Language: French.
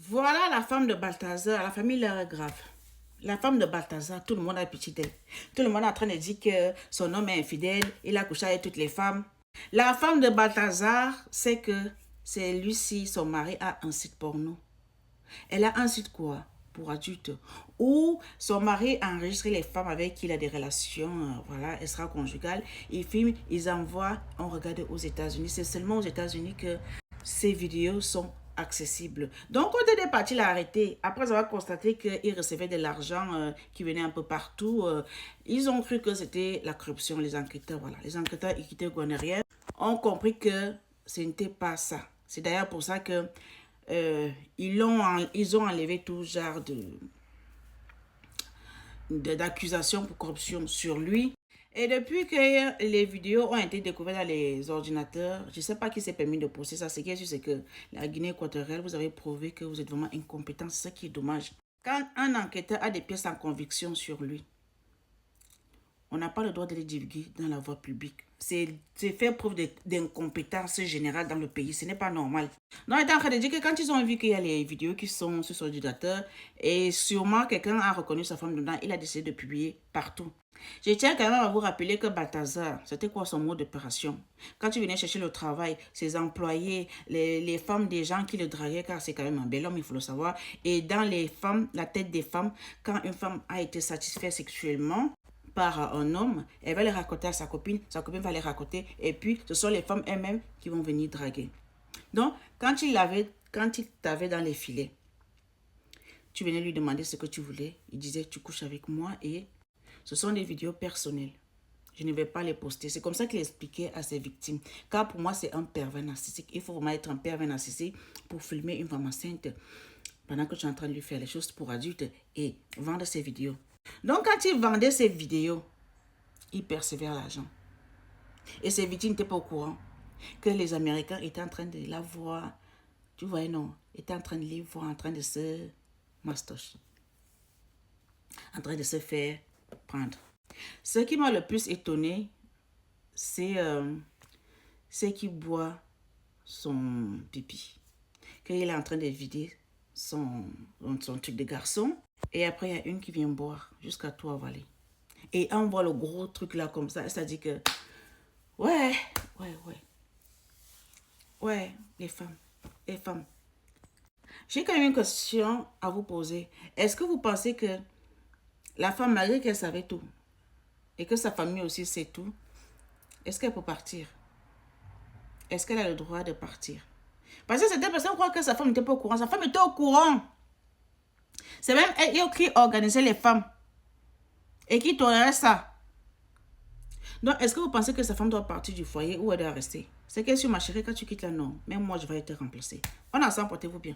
Voilà la femme de Balthazar, la famille leur est grave. La femme de Balthazar, tout le monde a pitié d'elle. Tout le monde est en train de dire que son homme est infidèle, il a couché avec toutes les femmes. La femme de Balthazar sait que c'est lui-ci, son mari, a un site porno. Elle a un site quoi? Pour adultes. Où son mari enregistre les femmes avec qui il a des relations voilà, extra-conjugales. Ils filment, ils envoient, on regarde aux États-Unis. C'est seulement aux États-Unis que ces vidéos sont accessibles. Donc, quand il est parti l'arrêter, après avoir constaté qu'il recevait de l'argent qui venait un peu partout, ils ont cru que c'était la corruption, les enquêteurs. Voilà. Les enquêteurs équité guanériens ont compris que ce n'était pas ça. C'est d'ailleurs pour ça que ils ont enlevé tout genre d'accusations pour corruption sur lui. Et depuis que les vidéos ont été découvertes dans les ordinateurs, je ne sais pas qui s'est permis de poster ça. Ce qui est sûr, c'est que la Guinée équatoriale, vous avez prouvé que vous êtes vraiment incompétent. C'est ça qui est dommage. Quand un enquêteur a des pièces en conviction sur lui, on n'a pas le droit de les divulguer dans la voie publique. C'est faire preuve d'incompétence générale dans le pays. Ce n'est pas normal. Non, il est en train de dire que quand ils ont vu qu'il y a les vidéos qui sont sur son ordinateur, et sûrement quelqu'un a reconnu sa femme dedans, il a décidé de publier partout. Je tiens quand même à vous rappeler que Balthazar, c'était quoi son mode d'opération? Quand tu venais chercher le travail, ses employés, les femmes des gens qui le draguaient, car c'est quand même un bel homme, il faut le savoir. Et dans les femmes, la tête des femmes, quand une femme a été satisfaite sexuellement par un homme, elle va les raconter à sa copine va les raconter, et puis ce sont les femmes elles-mêmes qui vont venir draguer. Donc, quand il t'avait dans les filets, tu venais lui demander ce que tu voulais, il disait tu couches avec moi, et ce sont des vidéos personnelles. Je ne vais pas les poster. C'est comme ça qu'il expliquait à ses victimes. Car pour moi, c'est un pervers narcissique. Il faut vraiment être un pervers narcissique pour filmer une femme enceinte pendant que tu es en train de lui faire les choses pour adultes et vendre ses vidéos. Donc, quand il vendait ses vidéos, il percevait l'argent. Et ses victimes n'étaient pas au courant que les Américains étaient en train de la voir. Tu vois, non, étaient en train de les voir, en train de se mastocher, en train de se faire prendre. Ce qui m'a le plus étonné, c'est qu'il boit son pipi. Qu'il est en train de vider son truc de garçon. Et après, il y a une qui vient boire jusqu'à tout avaler. Et on voit le gros truc là comme ça. Ça dit que, ouais, les femmes. J'ai quand même une question à vous poser. Est-ce que vous pensez que la femme, malgré qu'elle savait tout, et que sa famille aussi sait tout, est-ce qu'elle peut partir? Est-ce qu'elle a le droit de partir? Parce que certaines personnes croient que sa femme n'était pas au courant. Sa femme était au courant. C'est même elle qui organisait les femmes. Et qui tolérait ça. Donc, est-ce que vous pensez que sa femme doit partir du foyer ou elle doit rester? C'est que sur ma chérie, quand tu quittes là, non. Même moi, je vais être remplacée. On a ensemble, portez-vous bien.